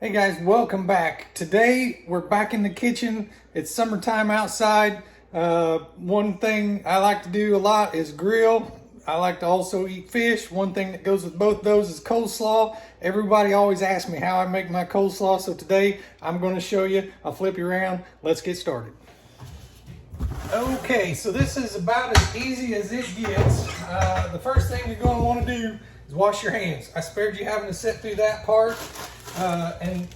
Hey guys, welcome back. Today we're back in the kitchen. It's summertime outside. One thing I like to do a lot is grill. I like to also eat fish. One thing that goes with both those is coleslaw. Everybody always asks me how I make my coleslaw, so today I'm going to show you. I'll flip you around. Let's get started. Okay, so this is about as easy as it gets. The first thing you're going to want to do is wash your hands. I spared you having to sit through that part. And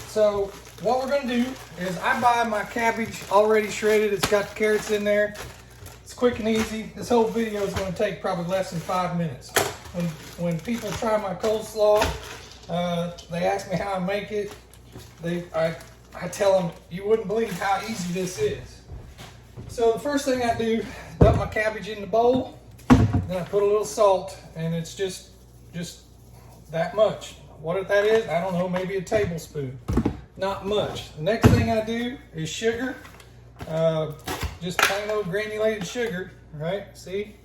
so what we're going to do is I buy my cabbage already shredded. It's got the carrots in there. It's quick and easy. This whole video is going to take probably less than 5 minutes. When people try my coleslaw, they ask me how I make it. I tell them, you wouldn't believe how easy this is. So the first thing I do, dump my cabbage in the bowl. Then I put a little salt, and it's just that much. What that is, I don't know, maybe a tablespoon. Not much. The next thing I do is sugar. Just plain old granulated sugar, right? See?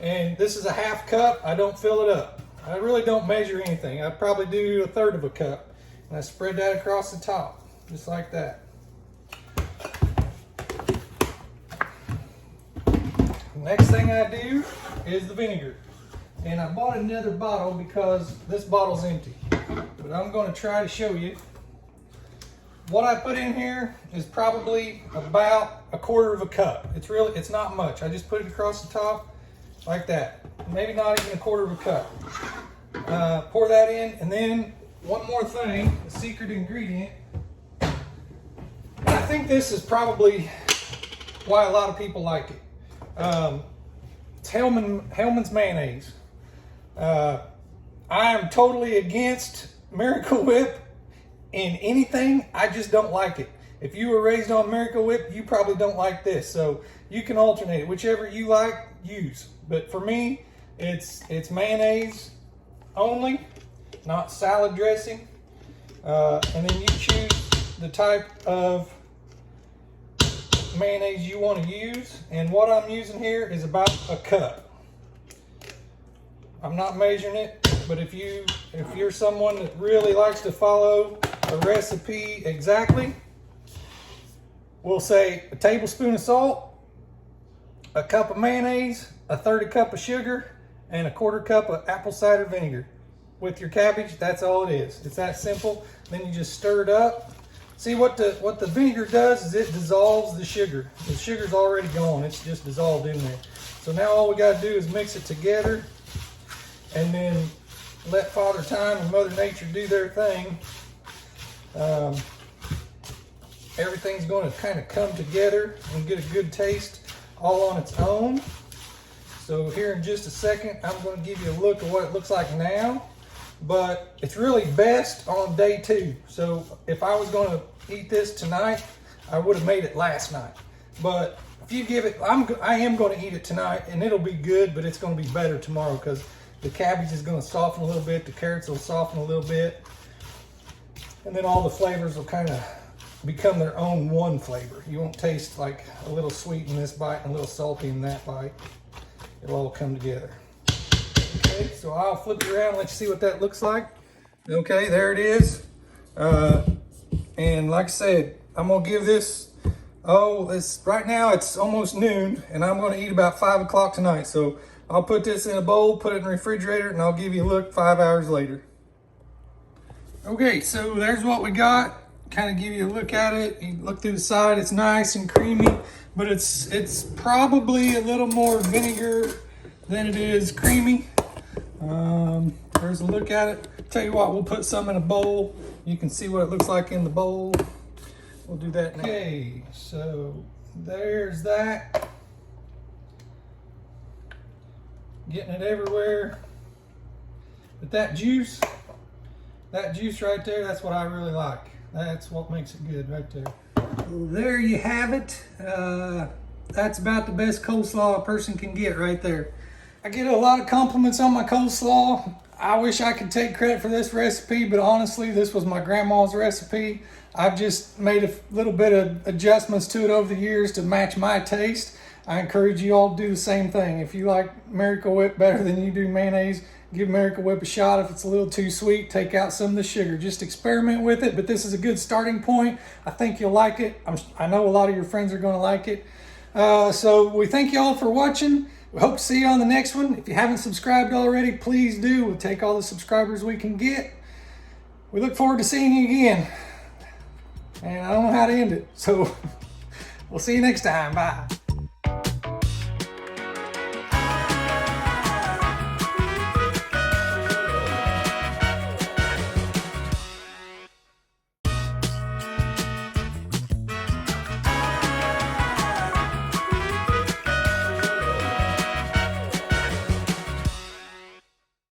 And this is a half cup. I don't fill it up. I really don't measure anything. I probably do a third of a cup. And I spread that across the top, just like that. Next thing I do is the vinegar. And I bought another bottle because this bottle's empty. But I'm going to try to show you. What I put in here is probably about a quarter of a cup. It's not much. I just put it across the top like that. Maybe not even a quarter of a cup. Pour that in, and then one more thing, a secret ingredient. And I think this is probably why a lot of people like it. It's Hellmann's mayonnaise. I am totally against Miracle Whip in anything. I just don't like it. If you were raised on Miracle Whip, you probably don't like this. So you can alternate it. Whichever you like, use. But for me, it's mayonnaise only, not salad dressing. And then you choose the type of mayonnaise you want to use. And what I'm using here is about a cup. I'm not measuring it, but if you're someone that really likes to follow a recipe exactly, we'll say a tablespoon of salt, a cup of mayonnaise, a third a cup of sugar, and a quarter cup of apple cider vinegar. With your cabbage, that's all it is. It's that simple. Then you just stir it up. See what the vinegar does is it dissolves the sugar. The sugar's already gone. It's just dissolved in there. So now all we got to do is mix it together. And then let Father Time and Mother Nature do their thing. Everything's going to kind of come together and get a good taste all on its own. So here in just a second, I'm going to give you a look at what it looks like now. But it's really best on day 2. So if I was going to eat this tonight, I would have made it last night. But if you give it, I am going to eat it tonight, and it'll be good, but it's going to be better tomorrow because the cabbage is going to soften a little bit. The carrots will soften a little bit. And then all the flavors will kind of become their own one flavor. You won't taste like a little sweet in this bite and a little salty in that bite. It'll all come together. Okay, so I'll flip it around and let you see what that looks like. Okay, there it is. And like I said, I'm going to give this, right now it's almost noon, and I'm going to eat about 5 o'clock tonight. So I'll put this in a bowl, put it in the refrigerator, and I'll give you a look 5 hours later. Okay, so there's what we got. Kind of give you a look at it. You look through the side, it's nice and creamy, but it's probably a little more vinegar than it is creamy. There's a look at it. Tell you what, we'll put some in a bowl. You can see what it looks like in the bowl. We'll do that now. Okay, so there's that. Getting it everywhere. But that juice right there, that's what I really like. That's what makes it good right there. Well, there you have it. That's about the best coleslaw a person can get right there. I get a lot of compliments on my coleslaw. I wish I could take credit for this recipe, but honestly, this was my grandma's recipe. I've just made a little bit of adjustments to it over the years to match my taste. I encourage you all to do the same thing. If you like Miracle Whip better than you do mayonnaise, Give America Whip a shot. If it's a little too sweet, take out some of the sugar. Just experiment with it, but this is a good starting point. I think you'll like it. I know a lot of your friends are going to like it. So we thank you all for watching. We hope to see you on the next one. If you haven't subscribed already, please do. We'll take all the subscribers we can get. We look forward to seeing you again. And I don't know how to end it, so we'll see you next time. Bye.